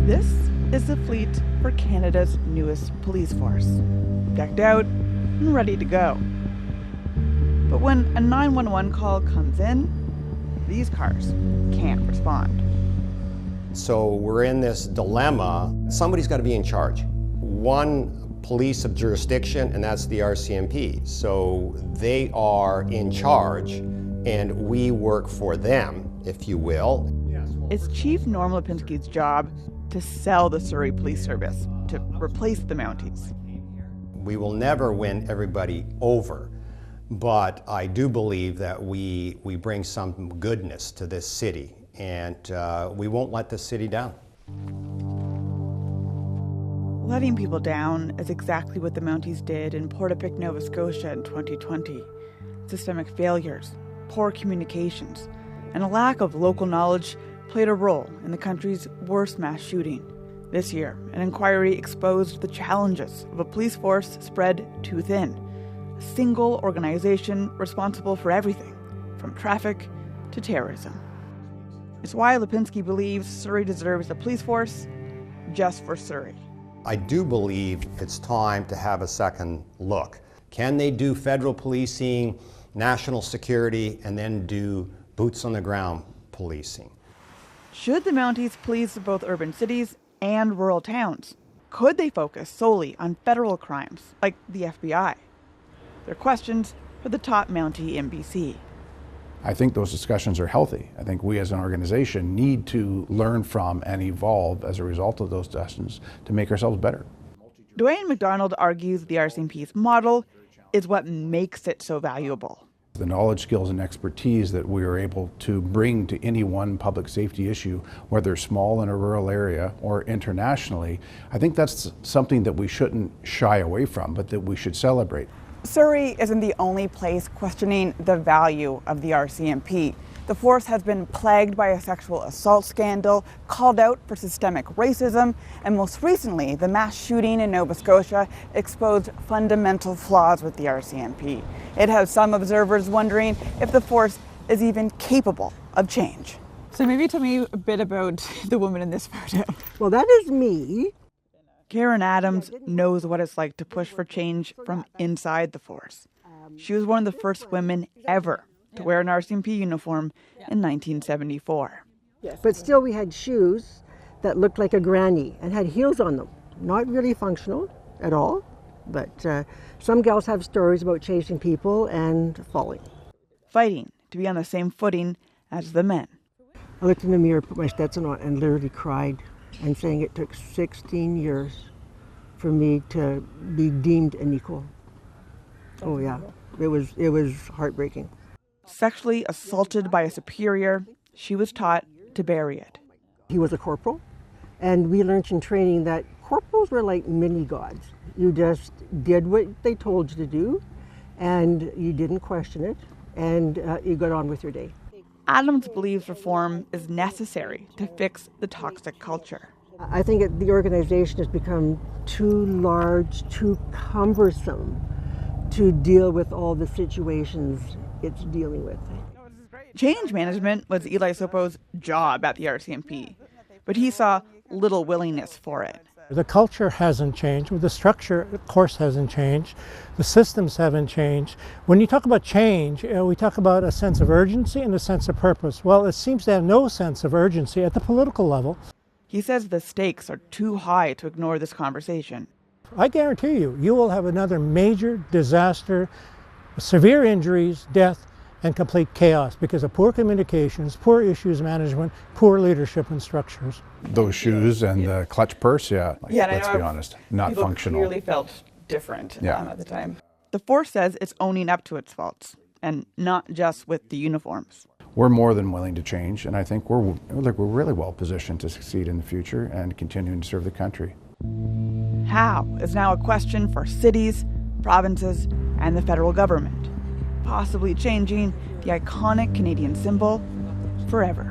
This is the fleet for Canada's newest police force, decked out and ready to go. But when a 911 call comes in, these cars can't respond. So we're in this dilemma. Somebody's got to be in charge. One police of jurisdiction, and that's the RCMP. So they are in charge, and we work for them, if you will. It's Chief Norm Lipinski's job to sell the Surrey Police Service, to replace the Mounties. We will never win everybody over, but I do believe that we bring some goodness to this city, and we won't let this city down. Letting people down is exactly what the Mounties did in Portapique, Nova Scotia in 2020. Systemic failures, poor communications, and a lack of local knowledge played a role in the country's worst mass shooting. This year, an inquiry exposed the challenges of a police force spread too thin. A single organization responsible for everything, from traffic to terrorism. It's why Lipinski believes Surrey deserves a police force just for Surrey. I do believe it's time to have a second look. Can they do federal policing, national security, and then do boots on the ground policing? Should the Mounties police both urban cities and rural towns? Could they focus solely on federal crimes, like the FBI? They're questions for the top Mountie in BC. I think those discussions are healthy. I think we as an organization need to learn from and evolve as a result of those discussions to make ourselves better. Dwayne McDonald argues the RCMP's model is what makes it so valuable. The knowledge, skills, and expertise that we are able to bring to any one public safety issue, whether small in a rural area or internationally, I think that's something that we shouldn't shy away from, but that we should celebrate. Surrey isn't the only place questioning the value of the RCMP. The force has been plagued by a sexual assault scandal, called out for systemic racism, and most recently, the mass shooting in Nova Scotia exposed fundamental flaws with the RCMP. It has some observers wondering if the force is even capable of change. So maybe tell me a bit about the woman in this photo. Well, that is me. Karen Adams knows what it's like to push for change from inside the force. She was one of the first women ever to wear an RCMP uniform in 1974. But still we had shoes that looked like a granny and had heels on them. Not really functional at all, but some gals have stories about chasing people and falling. Fighting to be on the same footing as the men. I looked in the mirror, put my Stetson on, and literally cried, and saying it took 16 years for me to be deemed an equal. Oh yeah, it was heartbreaking. Sexually assaulted by a superior, she was taught to bury it. He was a corporal, and we learned in training that corporals were like mini gods. You just did what they told you to do, and you didn't question it, and you got on with your day. Adams believes reform is necessary to fix the toxic culture. I think the organization has become too large, too cumbersome to deal with all the situations it's dealing with. Change management was Eli Sopo's job at the RCMP, but he saw little willingness for it. The culture hasn't changed. The structure, of course, hasn't changed. The systems haven't changed. When you talk about change, we talk about a sense of urgency and a sense of purpose. Well, it seems to have no sense of urgency at the political level. He says the stakes are too high to ignore this conversation. I guarantee you, you will have another major disaster, severe injuries, death, and complete chaos because of poor communications, poor issues management, poor leadership and structures. Those shoes and the clutch purse, let's be honest, not functional. People clearly felt different at the time. The force says it's owning up to its faults, and not just with the uniforms. We're more than willing to change, and I think we're really well positioned to succeed in the future and continuing to serve the country. How is now a question for cities, provinces, and the federal government, possibly changing the iconic Canadian symbol forever.